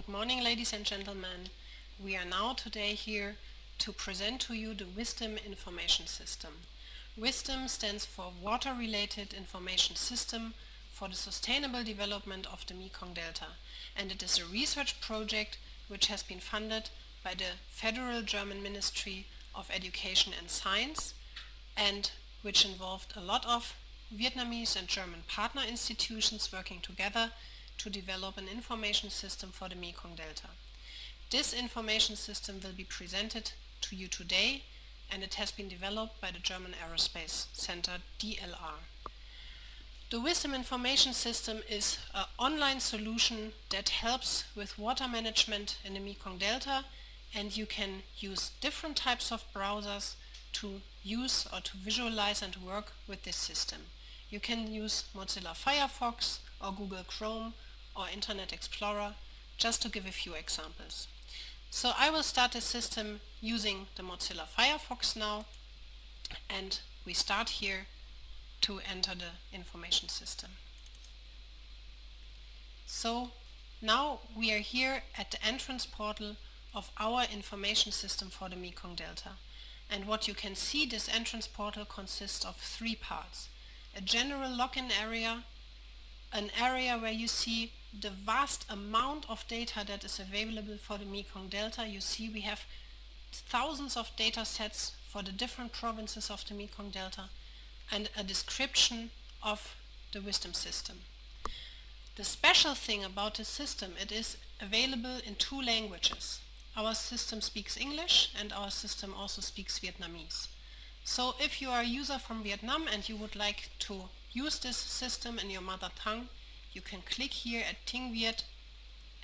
Good morning, ladies and gentlemen. We are now today here to present to you the WISDOM information system. WISDOM stands for Water Related Information System for the Sustainable Development of the Mekong Delta, and it is a research project which has been funded by the Federal German Ministry of Education and Science, and which involved a lot of Vietnamese and German partner institutions working together to develop an information system for the Mekong Delta. This information system will be presented to you today, and it has been developed by the German Aerospace Center DLR. The WISDOM information system is an online solution that helps with water management in the Mekong Delta, and you can use different types of browsers to use or to visualize and work with this system. You can use Mozilla Firefox or Google Chrome or Internet Explorer, just to give a few examples. So I will start the system using the Mozilla Firefox now, and we start here to enter the information system. So now we are here at the entrance portal of our information system for the Mekong Delta. And what you can see, this entrance portal consists of three parts. A general login area, an area where you see the vast amount of data that is available for the Mekong Delta. You see we have thousands of data sets for the different provinces of the Mekong Delta, and a description of the WISDOM system. The special thing about this system, it is available in two languages. Our system speaks English and our system also speaks Vietnamese. So if you are a user from Vietnam and you would like to use this system in your mother tongue, you can click here at Ting Viet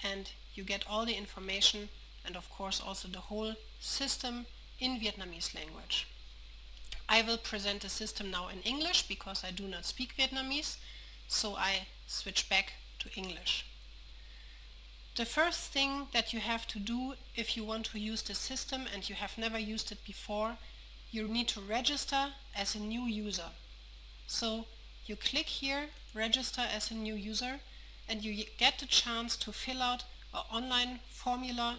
and you get all the information and of course also the whole system in Vietnamese language. I will present the system now in English because I do not speak Vietnamese, so I switch back to English. The first thing that you have to do if you want to use the system and you have never used it before, you need to register as a new user. So you click here, register as a new user, and you get the chance to fill out an online formula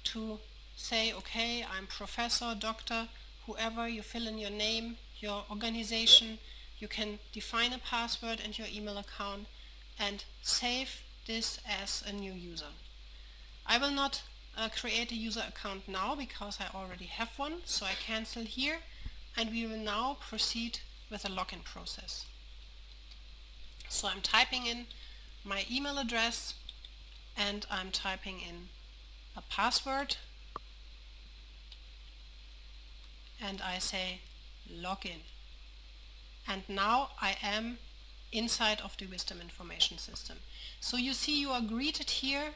to say, okay, I'm professor, doctor, whoever. You fill in your name, your organization, you can define a password and your email account and save this as a new user. I will not create a user account now because I already have one, so I cancel here and we will now proceed with the login process. So I'm typing in my email address and I'm typing in a password and I say login. And now I am inside of the WISDOM information system. So you see you are greeted here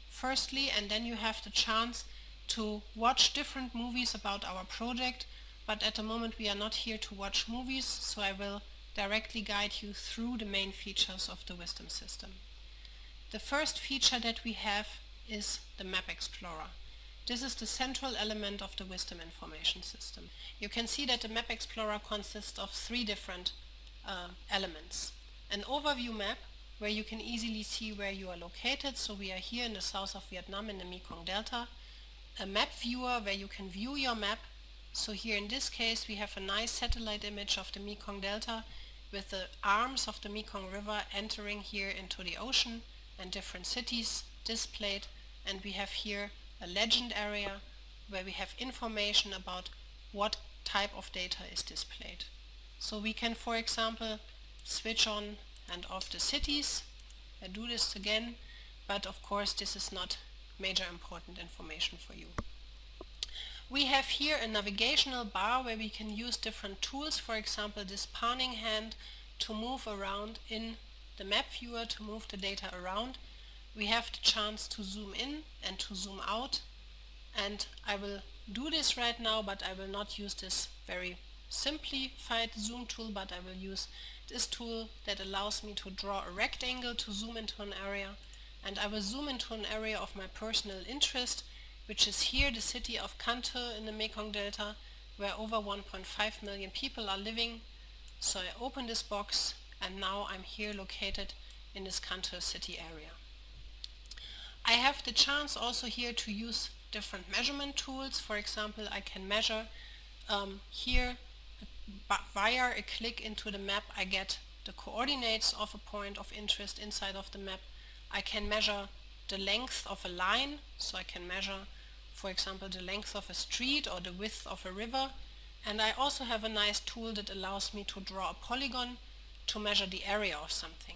firstly, and then you have the chance to watch different movies about our project, but at the moment we are not here to watch movies, so I will directly guide you through the main features of the WISDOM system. The first feature that we have is the Map Explorer. This is the central element of the WISDOM information system. You can see that the Map Explorer consists of three different elements. An overview map, where you can easily see where you are located, so we are here in the south of Vietnam in the Mekong Delta. A map viewer where you can view your map, so here in this case we have a nice satellite image of the Mekong Delta with the arms of the Mekong River entering here into the ocean and different cities displayed, and we have here a legend area where we have information about what type of data is displayed. So we can, for example, switch on and off the cities. I do this again, but of course this is not major important information for you. We have here a navigational bar where we can use different tools, for example this panning hand to move around in the map viewer, to move the data around. We have the chance to zoom in and to zoom out, and I will do this right now, but I will not use this very simplified zoom tool, but I will use this tool that allows me to draw a rectangle to zoom into an area, and I will zoom into an area of my personal interest, which is here the city of Can Tho in the Mekong Delta, where over 1.5 million people are living. So I open this box and now I'm here located in this Can Tho city area. I have have the chance also here to use different measurement tools. For example, I can measure here via a click into the map. I get the coordinates of a point of interest inside of the map. I can measure the length of a line, so I can measure, for example, the length of a street or the width of a river. And I also have a nice tool that allows me to draw a polygon to measure the area of something.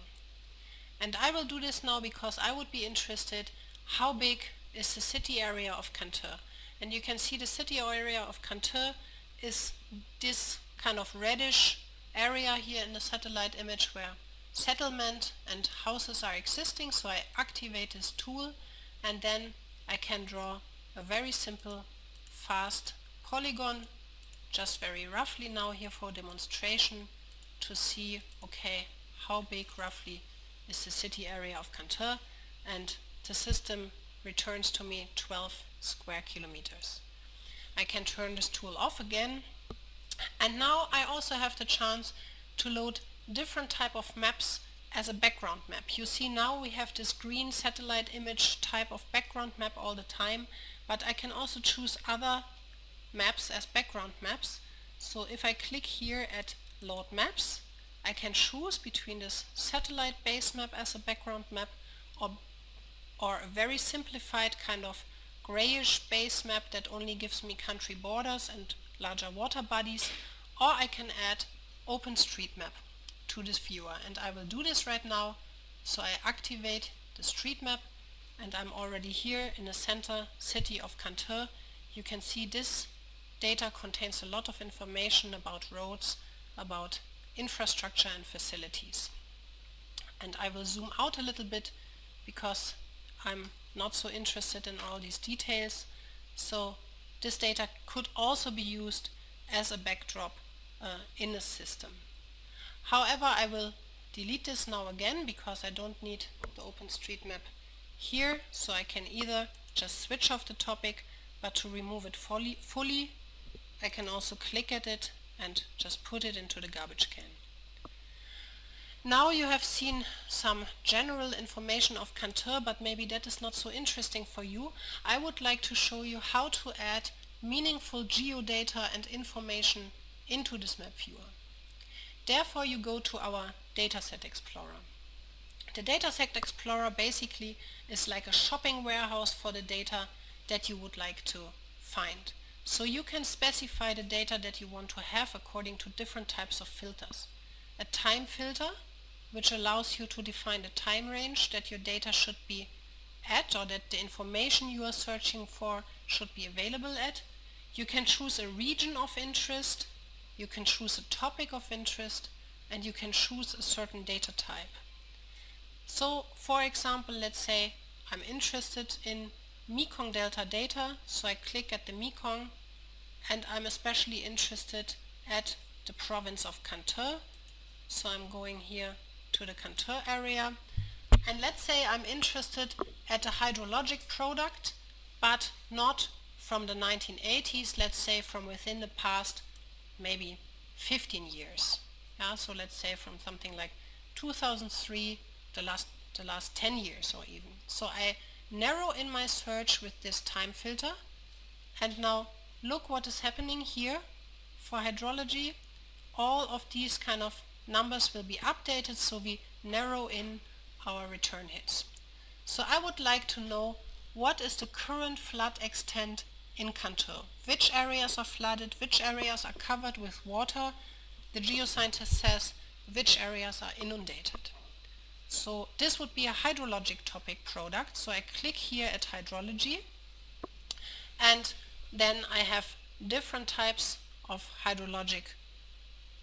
And I will do this now because I would be interested how big is the city area of Canteur. And you can see the city area of Canteur is this kind of reddish area here in the satellite image where settlement and houses are existing. So I activate this tool and then I can draw a very simple, fast polygon, just very roughly now here for demonstration to see, okay, how big roughly is the city area of Canteur, and the system returns to me 12 square kilometers. I can turn this tool off again, and now I also have the chance to load different type of maps as a background map. You see now we have this green satellite image type of background map all the time, but I can also choose other maps as background maps. So if I click here at load maps, I can choose between this satellite base map as a background map or a very simplified kind of grayish base map that only gives me country borders and larger water bodies, or I can add OpenStreetMap to this viewer, and I will do this right now. So I activate the street map and I'm already here in the center city of Canteur. You can see this data contains a lot of information about roads, about infrastructure and facilities. And I will zoom out a little bit because I'm not so interested in all these details. So this data could also be used as a backdrop in the system. However, I will delete this now again because I don't need the OpenStreetMap here. So I can either just switch off the topic, but to remove it fully, I can also click at it and just put it into the garbage can. Now you have seen some general information of Canteur, but maybe that is not so interesting for you. I would like to show you how to add meaningful geodata and information into this map viewer. Therefore you go to our Dataset Explorer. The Dataset Explorer basically is like a shopping warehouse for the data that you would like to find. So you can specify the data that you want to have according to different types of filters. A time filter, which allows you to define the time range that your data should be at, or that the information you are searching for should be available at. You can choose a region of interest, you can choose a topic of interest, and you can choose a certain data type. So for example, let's say I'm interested in Mekong Delta data, so I click at the Mekong, and I'm especially interested at the province of Canteur. So I'm going here to the Canteur area, and let's say I'm interested at a hydrologic product, but not from the 1980s, let's say from within the past maybe 15 years. Yeah, so let's say from something like 2003, the last 10 years or even. So I narrow in my search with this time filter, and now look what is happening here. For hydrology, all of these kind of numbers will be updated, so we narrow in our return hits. So I would like to know what is the current flood extent in Canteur. Which areas are flooded, which areas are covered with water. The geoscientist says which areas are inundated. So this would be a hydrologic topic product. So I click here at hydrology, and then I have different types of hydrologic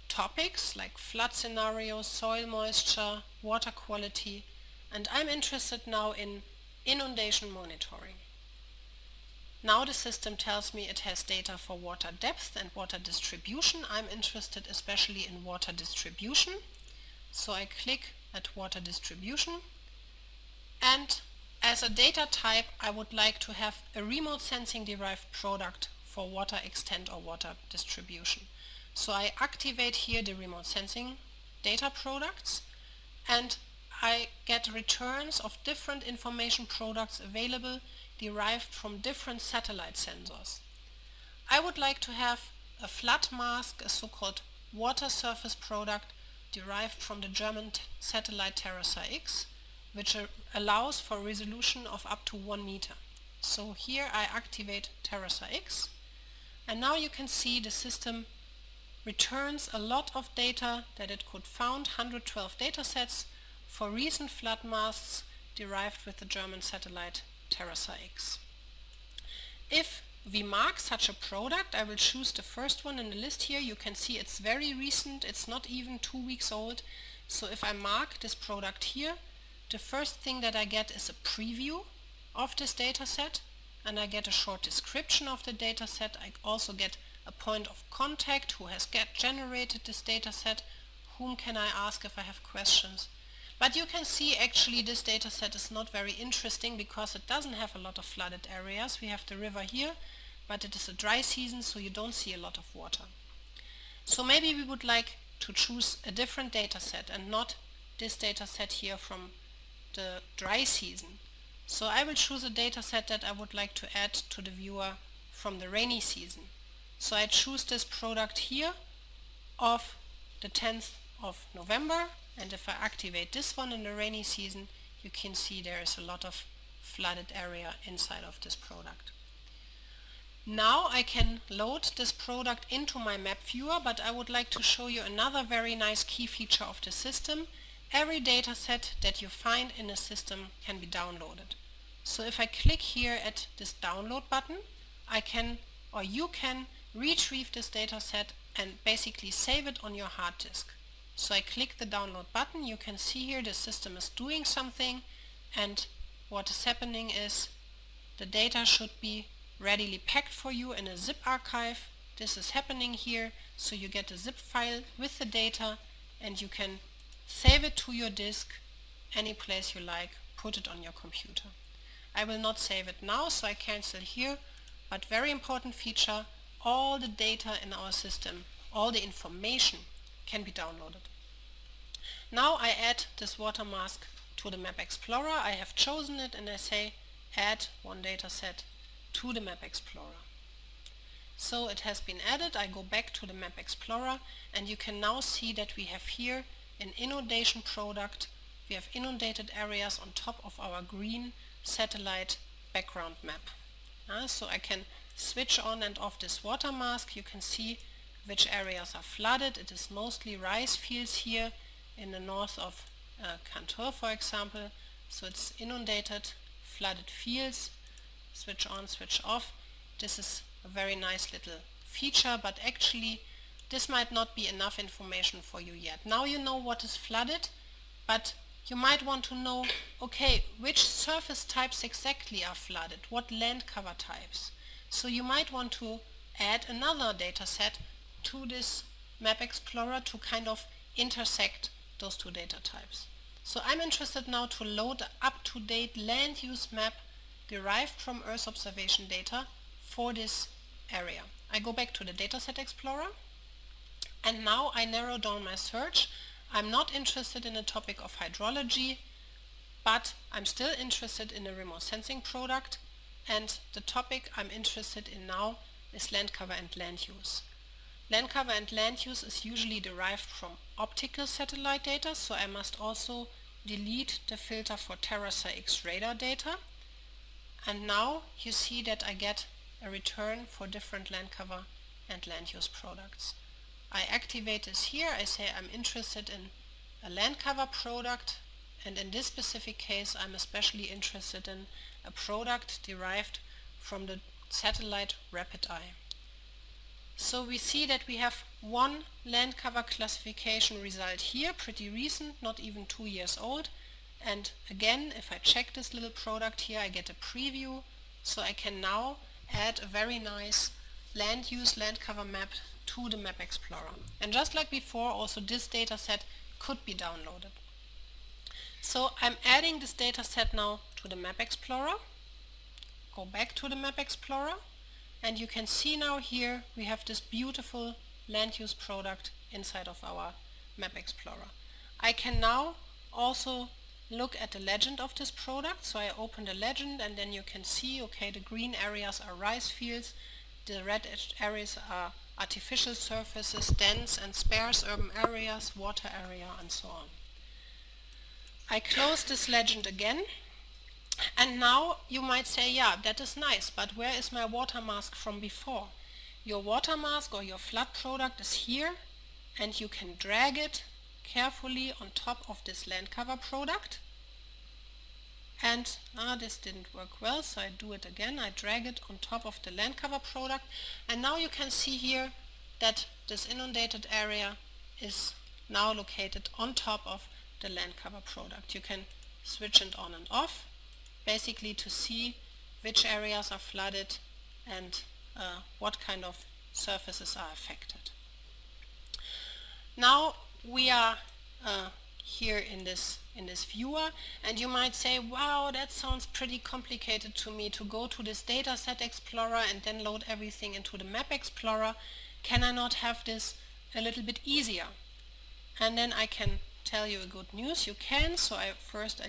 topics like flood scenarios, soil moisture, water quality, and I'm interested now in inundation monitoring. Now the system tells me it has data for water depth and water distribution. I'm interested especially in water distribution, so I click at water distribution, and as a data type I would like to have a remote sensing derived product for water extent or water distribution. So I activate here the remote sensing data products, and I get returns of different information products available derived from different satellite sensors. I would like to have a flood mask, a so-called water surface product derived from the German satellite TerraSAR-X, which allows for resolution of up to 1 meter. So here I activate TerraSAR-X, and now you can see the system returns a lot of data that it could found, 112 datasets for recent flood masks derived with the German satellite TerraSAR-X. If we mark such a product, I will choose the first one in the list here. You can see it's very recent, it's not even 2 weeks old. So if I mark this product here, the first thing that I get is a preview of this dataset, and I get a short description of the dataset. I also get a point of contact, who has generated this dataset, whom can I ask if I have questions. But you can see actually this dataset is not very interesting because it doesn't have a lot of flooded areas. We have the river here, but it is a dry season, so you don't see a lot of water. So maybe we would like to choose a different dataset and not this dataset here from the dry season. So I will choose a dataset that I would like to add to the viewer from the rainy season. So I choose this product here of the 10th of November, and if I activate this one in the rainy season, you can see there is a lot of flooded area inside of this product. Now I can load this product into my map viewer, but I would like to show you another very nice key feature of the system. Every dataset that you find in a system can be downloaded. So if I click here at this download button, you can retrieve this dataset and basically save it on your hard disk. So I click the download button, you can see here the system is doing something, and what is happening is the data should be readily packed for you in a zip archive. This is happening here, so you get a zip file with the data and you can save it to your disk any place you like, put it on your computer. I will not save it now, so I cancel here, but very important feature, all the data in our system, all the information can be downloaded. Now I add this water mask to the Map Explorer. I have chosen it and I say add one dataset to the Map Explorer. So it has been added. I go back to the Map Explorer and you can now see that we have here an inundation product. We have inundated areas on top of our green satellite background map. So I can switch on and off this water mask. You can see which areas are flooded. It is mostly rice fields here in the north of Cantor, for example. So it's inundated, flooded fields. Switch on, switch off. This is a very nice little feature, but actually this might not be enough information for you yet. Now you know what is flooded, but you might want to know, okay, which surface types exactly are flooded, what land cover types. So you might want to add another data set to this Map Explorer to kind of intersect those two data types. So I'm interested now to load the up-to-date land use map derived from Earth observation data for this area. I go back to the Dataset Explorer and now I narrow down my search. I'm not interested in the topic of hydrology, but I'm still interested in a remote sensing product, and the topic I'm interested in now is land cover and land use. Land cover and land use is usually derived from optical satellite data, so I must also delete the filter for TerraSAR-X radar data. And now you see that I get a return for different land cover and land use products. I activate this here. I say I'm interested in a land cover product, and in this specific case I'm especially interested in a product derived from the satellite Rapid Eye. So we see that we have one land cover classification result here, pretty recent, not even 2 years old. And again, if I check this little product here, I get a preview, so I can now add a very nice land use land cover map to the Map Explorer. And just like before, also this data set could be downloaded. So I'm adding this data set now to the Map Explorer. Go back to the Map Explorer, and you can see now here we have this beautiful land use product inside of our Map Explorer. I can now also look at the legend of this product. So I open the legend and then you can see, okay, the green areas are rice fields, the red areas are artificial surfaces, dense and sparse urban areas, water area, and so on. I close this legend again, and now you might say, yeah, that is nice, but where is my water mask from before? Your water mask or your flood product is here, and you can drag it carefully on top of this land cover product. And this didn't work well, so I do it again. I drag it on top of the land cover product, and now you can see here that this inundated area is now located on top of the land cover product. You can switch it on and off, basically to see which areas are flooded and what kind of surfaces are affected. Now we are here in this viewer, and you might say, wow, that sounds pretty complicated to me to go to this dataset explorer and then load everything into the map explorer. Can I not have this a little bit easier? And then I can tell you a good news. You can. So I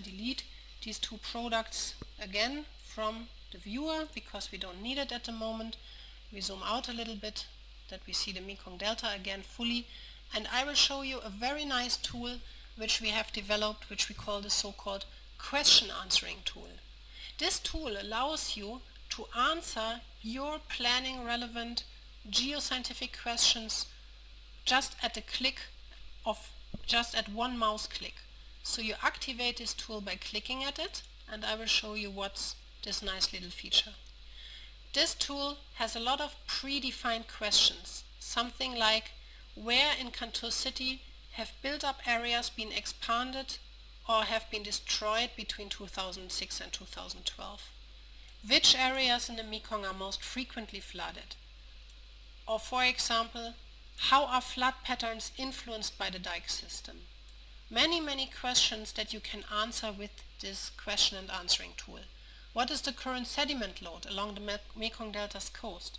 delete these two products again from the viewer because we don't need it at the moment. We zoom out a little bit that we see the Mekong Delta again fully, and I will show you a very nice tool which we have developed, which we call the so-called question answering tool. This tool allows you to answer your planning relevant geoscientific questions just at one mouse click. So you activate this tool by clicking at it, and I will show you what's this nice little feature. This tool has a lot of predefined questions, something like, where in Cantur City have built-up areas been expanded or have been destroyed between 2006 and 2012? Which areas in the Mekong are most frequently flooded? Or for example, how are flood patterns influenced by the dike system? Many questions that you can answer with this question and answering tool. What is the current sediment load along the Mekong Delta's coast?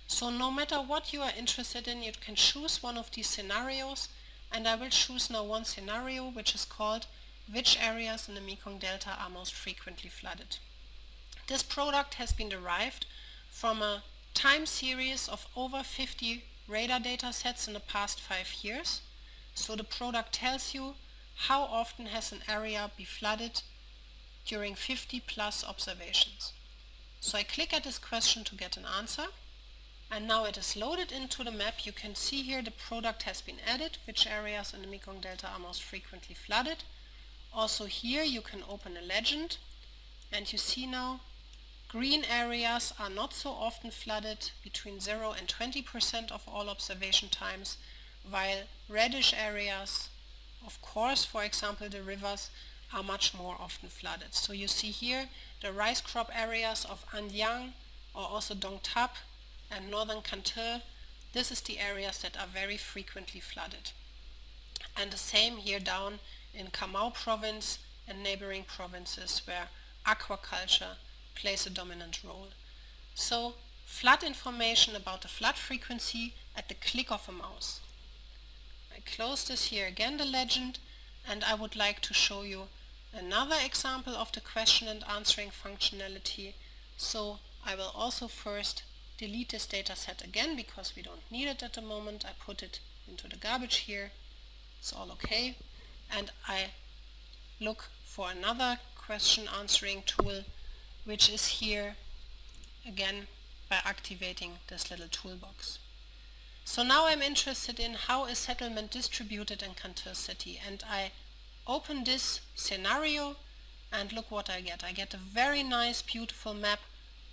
So no matter what you are interested in, you can choose one of these scenarios, and I will choose now one scenario which is called which areas in the Mekong Delta are most frequently flooded. This product has been derived from a time series of over 50 radar data sets in the past 5 years. So the product tells you how often has an area been flooded during 50 plus observations. So I click at this question to get an answer, and now it is loaded into the map. You can see here the product has been added, which areas in the Mekong Delta are most frequently flooded. Also here you can open a legend, and you see now green areas are not so often flooded, between 0 and 20% of all observation times, while reddish areas, of course, for example the rivers, are much more often flooded. So you see here the rice crop areas of An Giang or also Dong Thap and northern Cantur. This is the areas that are very frequently flooded. And the same here down in Cà Mau province and neighboring provinces where aquaculture plays a dominant role. So flood information about the flood frequency at the click of a mouse. I close this here again, the legend, and I would like to show you another example of the question and answering functionality. So I will also first delete this data set again because we don't need it at the moment. I put it into the garbage here. It's all okay. And I look for another question answering tool, which is here again by activating this little toolbox. So now I'm interested in how is settlement distributed in Cantur City, and I open this scenario and look what I get. I get a very nice beautiful map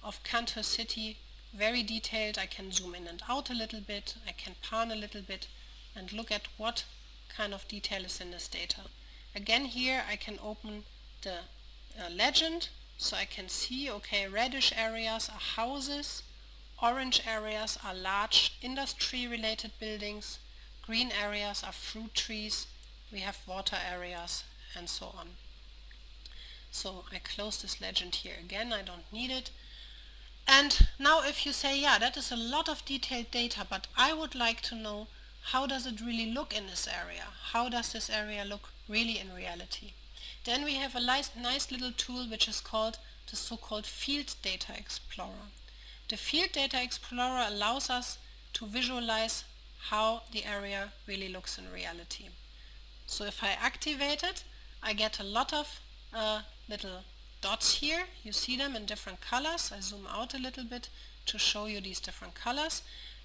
of Cantur City, very detailed. I can zoom in and out a little bit, I can pan a little bit and look at what kind of detail is in this data. Again here I can open the legend, so I can see, okay, reddish areas are houses, orange areas are large industry related buildings, green areas are fruit trees, we have water areas, and so on. So I close this legend here again, I don't need it. And now if you say, yeah, that is a lot of detailed data, but I would like to know how does it really look in this area? How does this area look really in reality? then we have a nice little tool which is called the so-called Field Data Explorer. The Field Data Explorer allows us to visualize how the area really looks in reality. So if I activate it, I get a lot of little dots here. You see them in different colors. I zoom out a little bit to show you these different colors.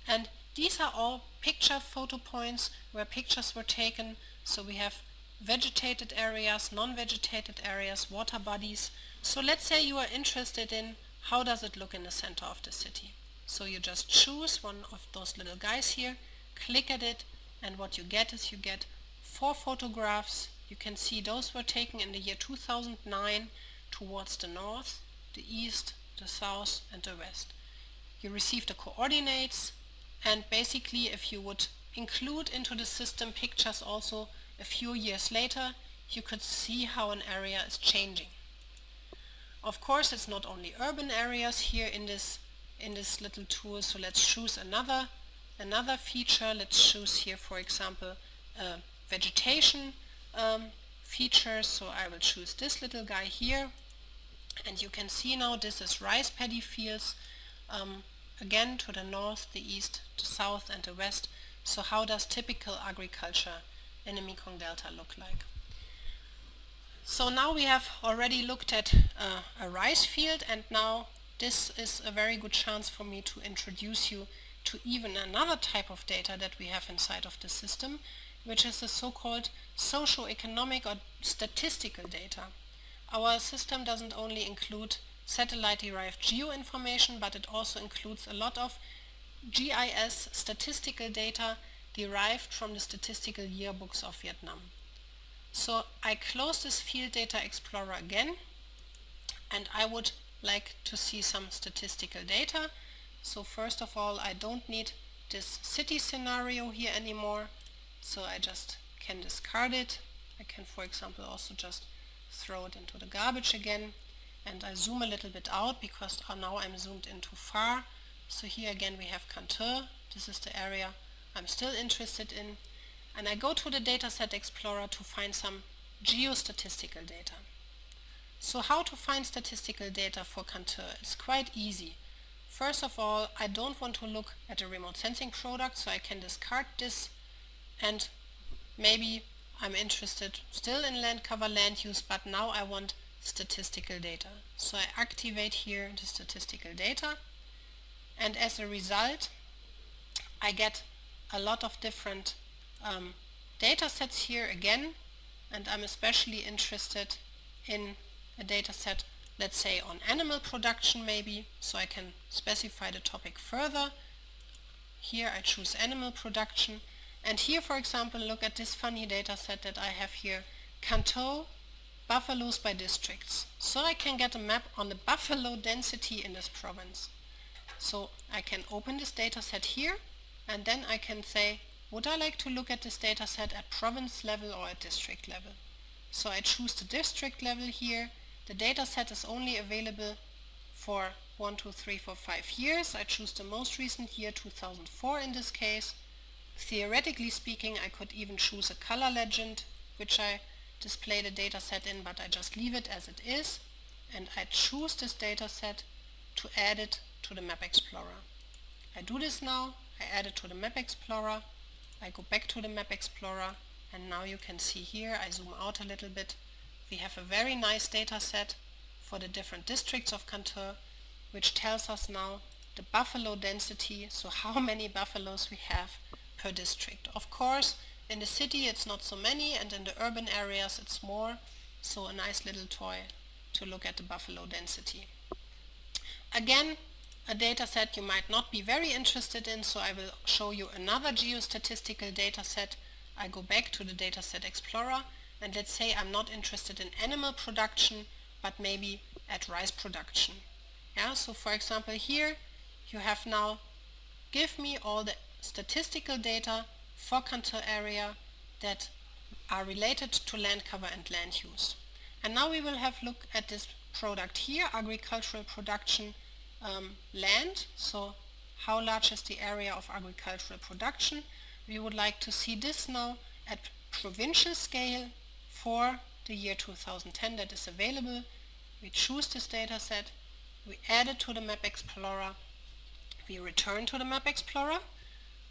And these are all picture photo points where pictures were taken. So we have vegetated areas, non-vegetated areas, water bodies. So let's say you are interested in how does it look in the center of the city. So you just choose one of those little guys here, click at it, and what you get is you get 4 photographs. You can see those were taken in the year 2009 towards the north, the east, the south, and the west. You receive the coordinates, and basically if you would include into the system pictures also a few years later, you could see how an area is changing. Of course, it's not only urban areas here in this little tool, so let's choose another feature. Let's choose here, for example, vegetation features. So I will choose this little guy here, and you can see now this is rice paddy fields, again to the north, the east, the south, and the west. So how does typical agriculture in the Mekong Delta look like? So now we have already looked at a rice field, and now this is a very good chance for me to introduce you to even another type of data that we have inside of the system, which is the so-called socio-economic or statistical data. Our system doesn't only include satellite-derived geo-information, but it also includes a lot of GIS statistical data derived from the statistical yearbooks of Vietnam. So I close this Field Data Explorer again, and I would like to see some statistical data. So first of all, I don't need this city scenario here anymore, so I just can discard it. I can, for example, also just throw it into the garbage again, and I zoom a little bit out because now I'm zoomed in too far. So here again we have Can Tho. This is the area I'm still interested in, and I go to the Dataset Explorer to find some geostatistical data. So how to find statistical data for Can Tho? It's quite easy. First of all, I don't want to look at a remote sensing product, so I can discard this, and maybe I'm interested still in land cover land use, but now I want statistical data. So I activate here the statistical data, and as a result I get a lot of different data sets here again, and I'm especially interested in a data set, let's say on animal production maybe, so I can specify the topic further. Here I choose animal production, and here, for example, look at this funny data set that I have here, Can Tho buffaloes by districts. So I can get a map on the buffalo density in this province. So I can open this data set here, and then I can say, would I like to look at this data set at province level or at district level? So I choose the district level here. The data set is only available for 1, 2, 3, 4, 5 years. I choose the most recent year, 2004 in this case. Theoretically speaking, I could even choose a color legend, which I display the data set in, but I just leave it as it is, and I choose this data set to add it to the Map Explorer. I do this now, I add it to the Map Explorer, I go back to the Map Explorer, and now you can see here, I zoom out a little bit, we have a very nice data set for the different districts of Can Tho, which tells us now the buffalo density, so how many buffaloes we have per district. Of course, in the city it's not so many, and in the urban areas it's more, so a nice little toy to look at the buffalo density. Again, a data set you might not be very interested in, so I will show you another geostatistical data set. I go back to the Dataset Explorer, and let's say I'm not interested in animal production, but maybe at rice production. Yeah, so for example here you have now give me all the statistical data for Can Tho area that are related to land cover and land use. And now we will have a look at this product here, agricultural production land. So how large is the area of agricultural production? We would like to see this now at provincial scale for the year 2010 that is available. We choose this data set, we add it to the Map Explorer, we return to the Map Explorer,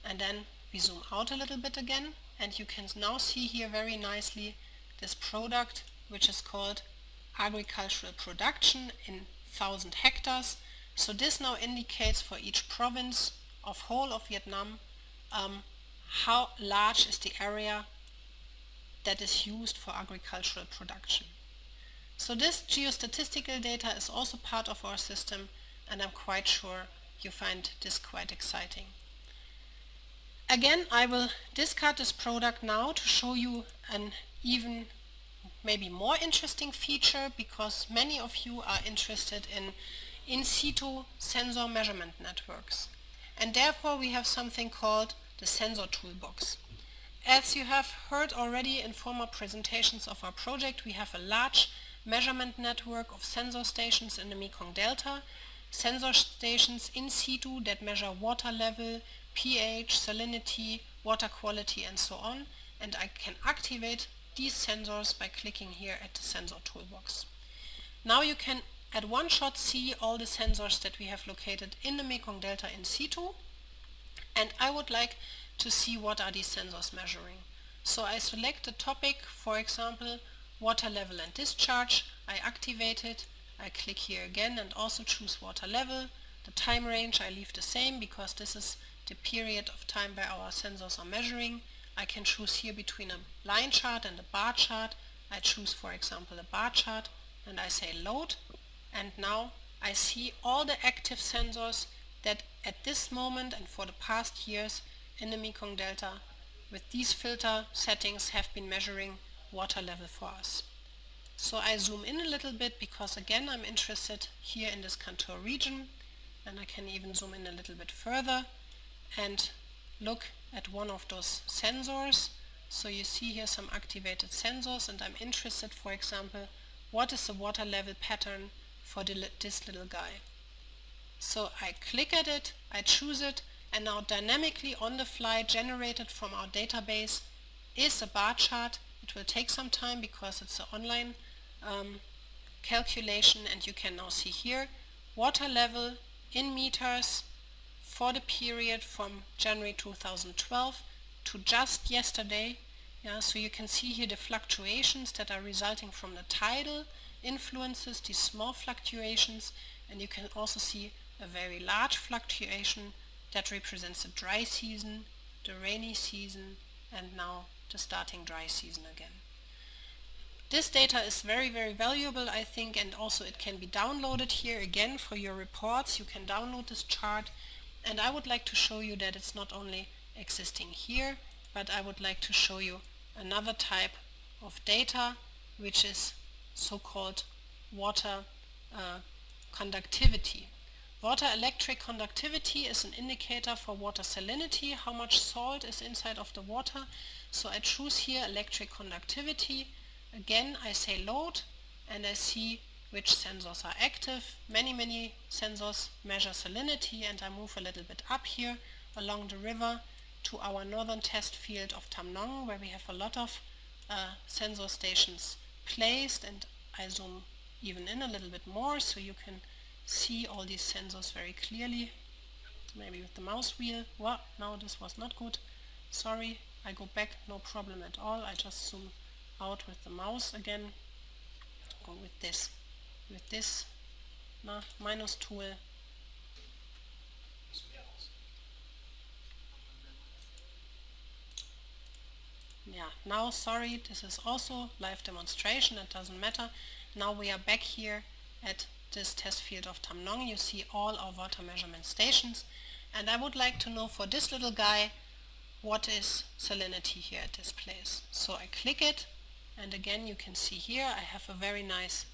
and then we zoom out a little bit again, and you can now see here very nicely this product, which is called agricultural production in 1,000 hectares. So this now indicates for each province of whole of Vietnam how large is the area that is used for agricultural production. So this geostatistical data is also part of our system, and I'm quite sure you find this quite exciting. Again, I will discard this product now to show you an even maybe more interesting feature, because many of you are interested in situ sensor measurement networks. And therefore we have something called the Sensor Toolbox. As you have heard already in former presentations of our project, we have a large measurement network of sensor stations in the Mekong Delta, sensor stations in situ that measure water level, pH, salinity, water quality, and so on, and I can activate these sensors by clicking here at the Sensor Toolbox. Now you can at one shot see all the sensors that we have located in the Mekong Delta in situ, and I would like to see what are these sensors measuring. So I select the topic, for example, water level and discharge. I activate it, I click here again and also choose water level. The time range I leave the same because this is the period of time where our sensors are measuring. I can choose here between a line chart and a bar chart. I choose, for example, a bar chart, and I say load, and now I see all the active sensors that at this moment and for the past years in the Mekong Delta with these filter settings have been measuring water level for us. So I zoom in a little bit because again I'm interested here in this contour region, and I can even zoom in a little bit further and look at one of those sensors. So you see here some activated sensors, and I'm interested, for example, what is the water level pattern for this little guy. So I click at it, I choose it, and now dynamically on the fly generated from our database is a bar chart. It will take some time because it's an online calculation, and you can now see here water level in meters for the period from January 2012 to just yesterday. So you can see here the fluctuations that are resulting from the tidal influences, these small fluctuations, and you can also see a very large fluctuation that represents the dry season, the rainy season, and now the starting dry season again. This data is very, very valuable, I think, and also it can be downloaded here again for your reports. You can download this chart, and I would like to show you that it's not only existing here, but I would like to show you another type of data, which is so-called water conductivity. Water electric conductivity is an indicator for water salinity, how much salt is inside of the water. So I choose here electric conductivity. Again, I say load, and I see which sensors are active. Many sensors measure salinity, and I move a little bit up here along the river to our northern test field of Tam Nong, where we have a lot of sensor stations placed, and I zoom even in a little bit more so you can see all these sensors very clearly. Maybe with the mouse wheel. Well, no, this was not good. Sorry, I go back, no problem at all. I just zoom out with the mouse again, or with this minus tool. Yeah, now sorry, this is also live demonstration, it doesn't matter. Now we are back here at this test field of Tam Nong. You see all our water measurement stations, and I would like to know for this little guy what is salinity here at this place. So I click it, and again you can see here I have a very nice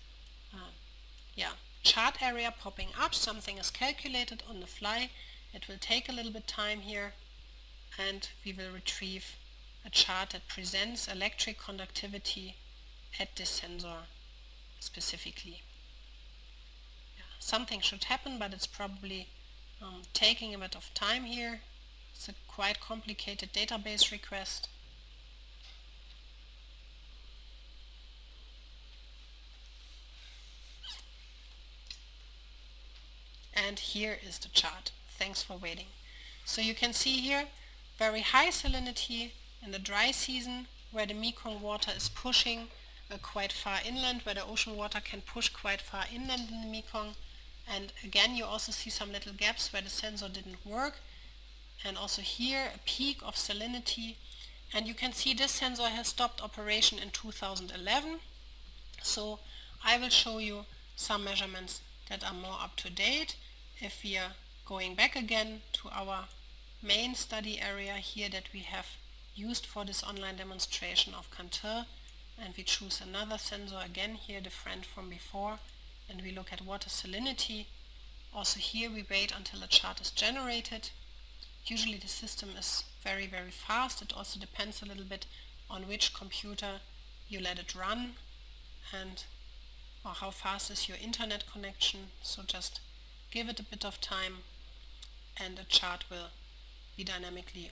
chart area popping up. Something is calculated on the fly. It will take a little bit time here, and we will retrieve a chart that presents electric conductivity at this sensor specifically. Something should happen, but it's probably taking a bit of time here. It's a quite complicated database request. and here is the chart. Thanks for waiting. So you can see here very high salinity in the dry season where the Mekong water is pushing quite far inland, where the ocean water can push quite far inland in the Mekong. And again, you also see some little gaps where the sensor didn't work. And also here a peak of salinity. And you can see this sensor has stopped operation in 2011. So I will show you some measurements that are more up to date. If we are going back again to our main study area here that we have used for this online demonstration of Cantor, and we choose another sensor again here, the friend from before, and we look at water salinity. Also here we wait until a chart is generated. Usually the system is very fast. It also depends a little bit on which computer you let it run and or how fast is your internet connection. So just give it a bit of time and the chart will be dynamically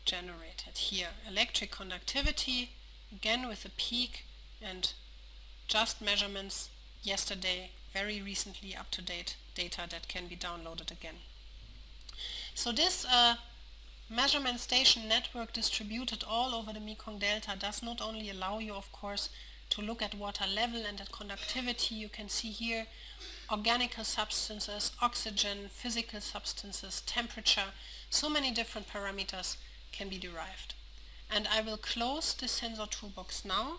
generated. Here, electric conductivity, again with a peak and just measurements yesterday, very recently up-to-date data that can be downloaded again. So this measurement station network distributed all over the Mekong Delta does not only allow you, of course, to look at water level and at conductivity. You can see here organic substances, oxygen, physical substances, temperature, so many different parameters can be derived. And I will close this sensor toolbox now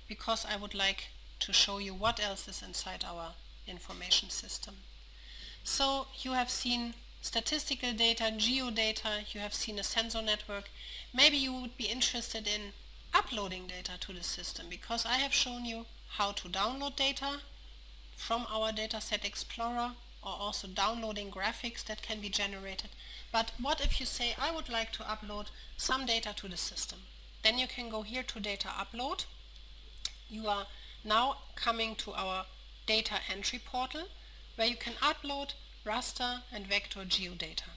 because I would like to show you what else is inside our information system. So you have seen statistical data, geodata, you have seen a sensor network. Maybe you would be interested in uploading data to the system because I have shown you how to download data from our Dataset Explorer or also downloading graphics that can be generated. But what if you say, I would like to upload some data to the system? Then you can go here to Data Upload. You are now coming to our data entry portal where you can upload raster and vector geodata.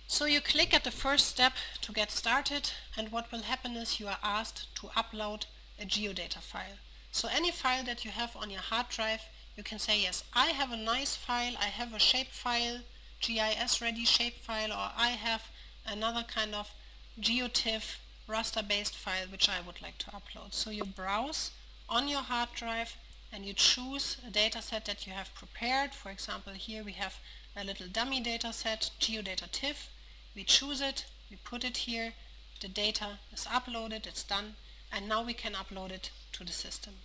So you click at the first step to get started, and what will happen is you are asked to upload a geodata file. So any file that you have on your hard drive, you can say, yes, I have a nice file, I have a shape file, GIS ready shape file, or I have another kind of GeoTIFF raster based file which I would like to upload. So you browse on your hard drive and you choose a dataset that you have prepared. For example, here we have a little dummy dataset, GeoData TIFF. We choose it, we put it here, the data is uploaded, it's done, and now we can upload it to the system.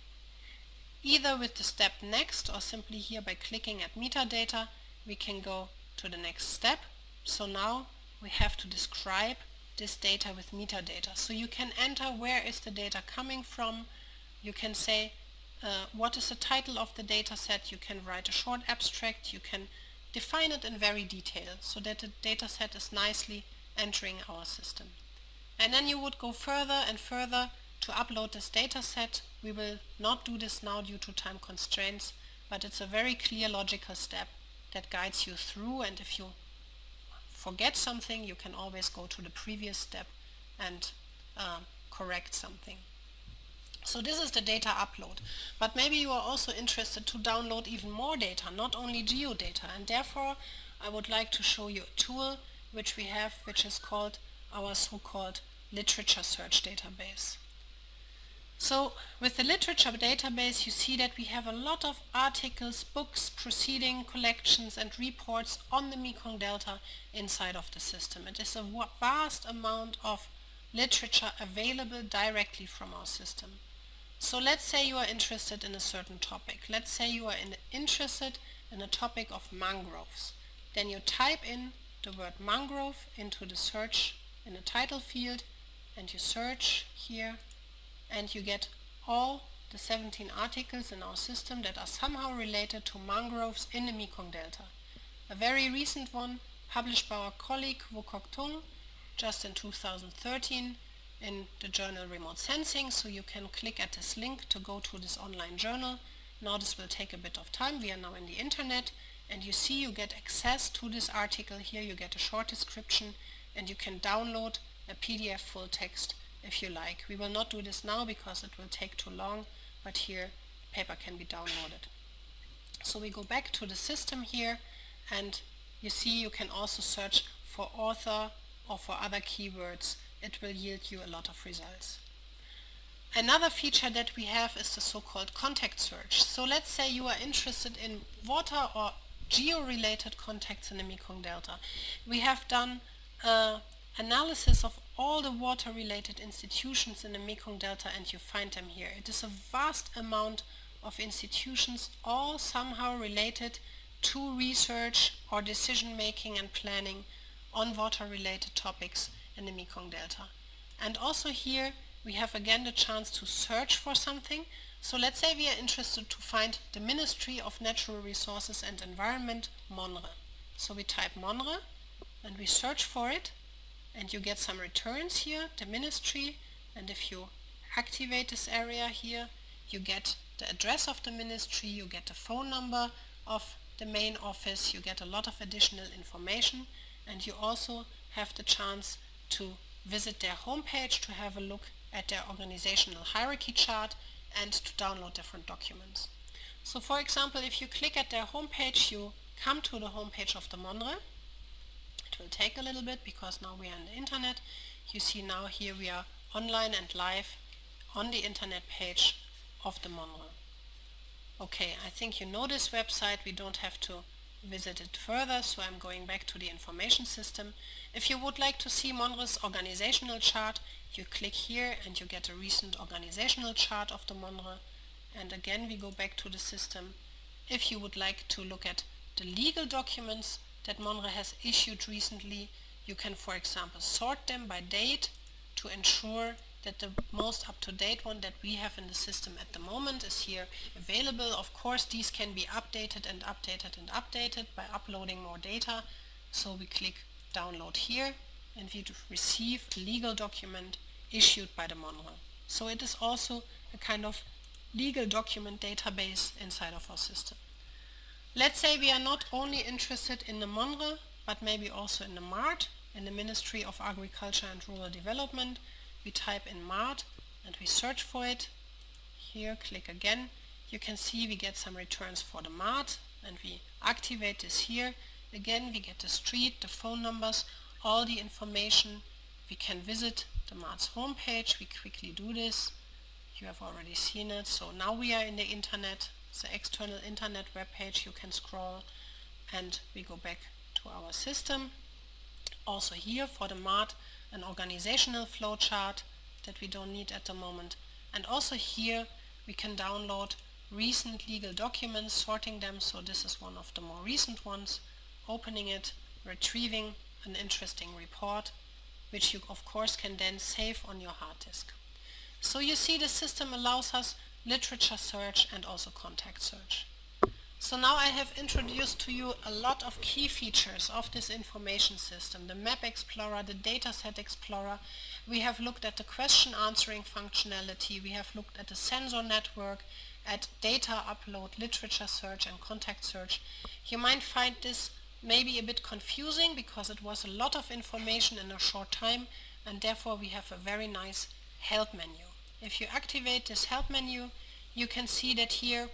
Either with the step next or simply here by clicking at metadata, we can go to the next step. So now we have to describe this data with metadata. So you can enter where is the data coming from, you can say what is the title of the data set, you can write a short abstract, you can define it in very detail so that the data set is nicely entering our system. And then you would go further and further to upload this data set. We will not do this now due to time constraints, but it's a very clear logical step that guides you through, and if you forget something, you can always go to the previous step and correct something. So this is the data upload, but maybe you are also interested to download even more data, not only geodata, and therefore I would like to show you a tool which we have, which is called our so-called literature search database. So with the literature database you see that we have a lot of articles, books, proceeding collections and reports on the Mekong Delta inside of the system. It is a vast amount of literature available directly from our system. So let's say you are interested in a certain topic. Let's say you are interested in a topic of mangroves. Then you type in the word mangrove into the search in the title field and you search here and you get all the 17 articles in our system that are somehow related to mangroves in the Mekong Delta. A very recent one published by our colleague Wu Kok Tung just in 2013 in the journal Remote Sensing, so you can click at this link to go to this online journal. Now this will take a bit of time. We are now in the internet and you see you get access to this article here. You get a short description and you can download a PDF full text if you like. We will not do this now because it will take too long, but here paper can be downloaded. So we go back to the system here, and you see you can also search for author or for other keywords. It will yield you a lot of results. Another feature that we have is the so-called contact search. So let's say you are interested in water or geo-related contacts in the Mekong Delta. We have done analysis of all the water-related institutions in the Mekong Delta, and you find them here. It is a vast amount of institutions, all somehow related to research or decision-making and planning on water-related topics in the Mekong Delta. And also here we have again the chance to search for something. So let's say we are interested to find the Ministry of Natural Resources and Environment, MONRE. So we type MONRE and we search for it, and you get some returns here, the ministry, and if you activate this area here, you get the address of the ministry, you get the phone number of the main office, you get a lot of additional information, and you also have the chance to visit their homepage to have a look at their organizational hierarchy chart and to download different documents. So for example, if you click at their homepage, you come to the homepage of the MONRE. It will take a little bit because now we are on the internet. You see now here we are online and live on the internet page of the MONRE. Okay, I think you know this website. We don't have to visit it further, so I'm going back to the information system. If you would like to see MONRE's organizational chart, you click here and you get a recent organizational chart of the MONRE. And again we go back to the system. If you would like to look at the legal documents that MONRE has issued recently, you can, for example, sort them by date to ensure that the most up-to-date one that we have in the system at the moment is here available. Of course, these can be updated and updated and updated by uploading more data. So we click download here and we receive a legal document issued by the MONRE. So it is also a kind of legal document database inside of our system. Let's say we are not only interested in the MONRE, but maybe also in the MART, in the Ministry of Agriculture and Rural Development. We type in MART and we search for it. Here, click again. You can see we get some returns for the MART, and we activate this here. Again, we get the street, the phone numbers, all the information. We can visit the MART's homepage. We quickly do this. You have already seen it. So now we are in the internet. It's the external internet web page. You can scroll and we go back to our system. Also here for the MART, an organizational flowchart that we don't need at the moment. And also here we can download recent legal documents, sorting them. So this is one of the more recent ones. Opening it, retrieving an interesting report, which you of course can then save on your hard disk. So you see the system allows us literature search and also contact search. So now I have introduced to you a lot of key features of this information system, the Map Explorer, the Dataset Explorer. We have looked at the question answering functionality, we have looked at the sensor network, at data upload, literature search and contact search. You might find this maybe a bit confusing because it was a lot of information in a short time, and therefore we have a very nice help menu. If you activate this help menu, you can see that here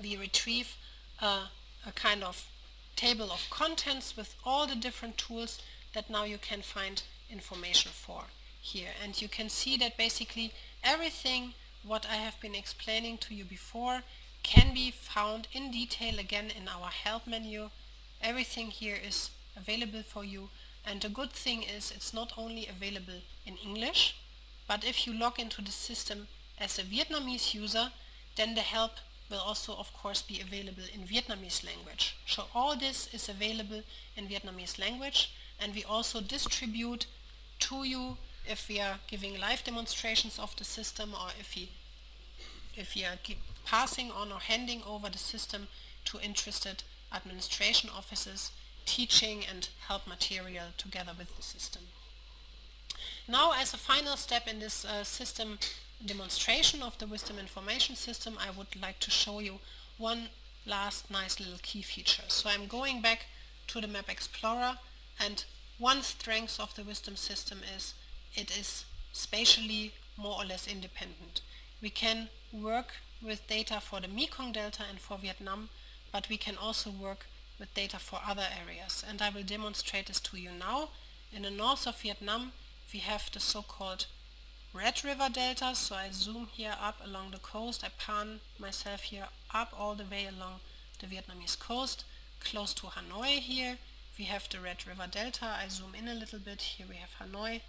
we retrieve a kind of table of contents with all the different tools that now you can find information for here. And you can see that basically everything what I have been explaining to you before can be found in detail again in our help menu. Everything here is available for you, and the good thing is it's not only available in English, but if you log into the system as a Vietnamese user, then the help will also of course be available in Vietnamese language. So all this is available in Vietnamese language, and we also distribute to you if we are giving live demonstrations of the system, or if we are passing on or handing over the system to interested administration offices, teaching and help material together with the system. Now, as a final step in this system demonstration of the Wisdom Information System, I would like to show you one last nice little key feature. So I'm going back to the Map Explorer, and one strength of the Wisdom system is it is spatially more or less independent. We can work with data for the Mekong Delta and for Vietnam, but we can also work with data for other areas. And I will demonstrate this to you now. In the north of Vietnam, we have the so-called Red River Delta. So I zoom here up along the coast. I pan myself here up all the way along the Vietnamese coast, close to Hanoi here. We have the Red River Delta. I zoom in a little bit. Here we have Hanoi,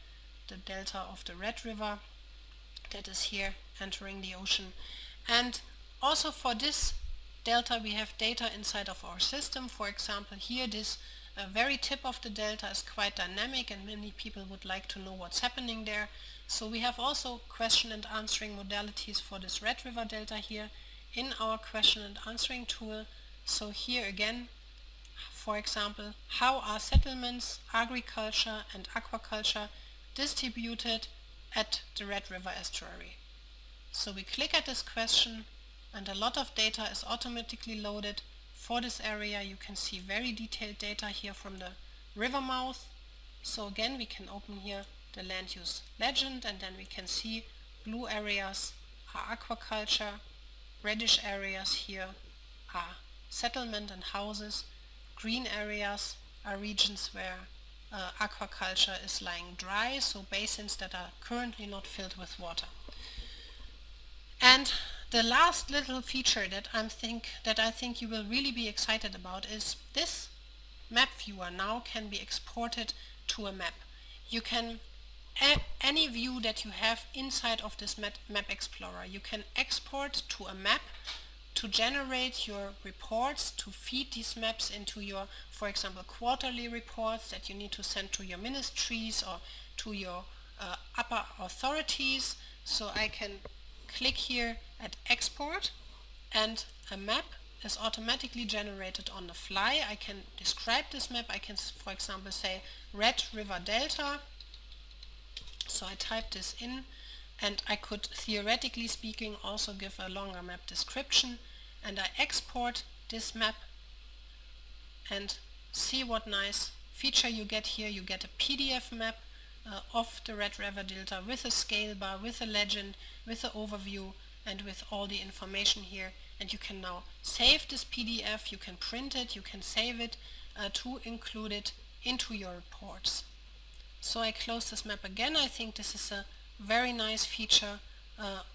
the delta of the Red River that is here entering the ocean. And also for this delta we have data inside of our system. For example, here this very tip of the delta is quite dynamic and many people would like to know what's happening there. So we have also question and answering modalities for this Red River Delta here in our question and answering tool. So here again, for example, how are settlements, agriculture and aquaculture distributed at the Red River estuary? So we click at this question and a lot of data is automatically loaded for this area. You can see very detailed data here from the river mouth. So again, we can open here the land use legend and then we can see blue areas are aquaculture, reddish areas here are settlement and houses, green areas are regions where aquaculture is lying dry, so basins that are currently not filled with water. And the last little feature that I think you will really be excited about is this map viewer now can be exported to a map. You can any view that you have inside of this map explorer, you can export to a map to generate your reports, to feed these maps into your, for example, quarterly reports that you need to send to your ministries or to your upper authorities. So I can click here at export and a map is automatically generated on the fly. I can describe this map. I can, for example, say Red River Delta. So I type this in and I could, theoretically speaking, also give a longer map description, and I export this map and see what nice feature you get here. You get a PDF map of the Red River Delta with a scale bar, with a legend, with an overview and with all the information here, and you can now save this PDF, you can print it, you can save it to include it into your reports. So I close this map again. I think this is a very nice feature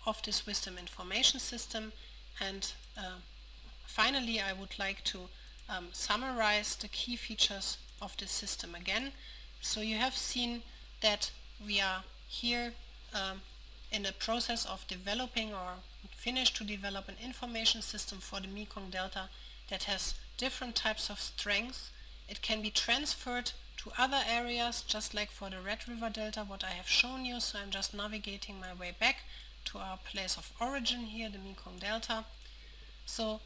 of this Wisdom information system. And finally, I would like to summarize the key features of this system again. So you have seen that we are here in a process of developing or finished to develop an information system for the Mekong Delta that has different types of strengths. It can be transferred to other areas, just like for the Red River Delta, what I have shown you. So I'm just navigating my way back to our place of origin here, the Mekong Delta. So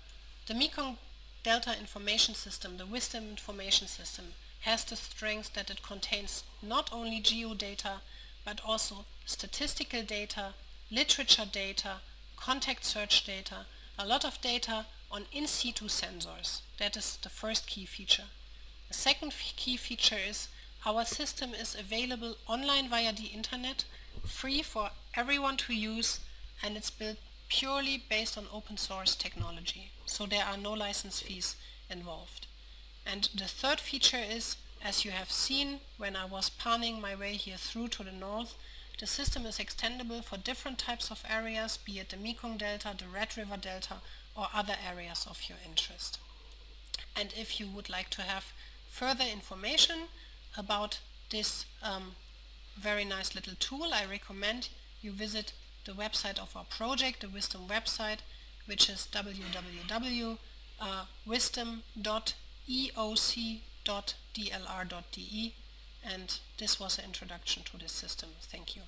the Mekong Delta information system, the Wisdom information system, has the strength that it contains not only geodata, but also statistical data, literature data, contact search data, a lot of data on in situ sensors. That is the first key feature. The second key feature is our system is available online via the internet, free for everyone to use, and it's built purely based on open source technology. So there are no license fees involved. And the third feature is, as you have seen when I was panning my way here through to the north, the system is extendable for different types of areas, be it the Mekong Delta, the Red River Delta, or other areas of your interest. And if you would like to have further information about this very nice little tool, I recommend you visit the website of our project, the Wisdom website, which is www.wisdom.eoc.dlr.de, and this was an introduction to this system. Thank you.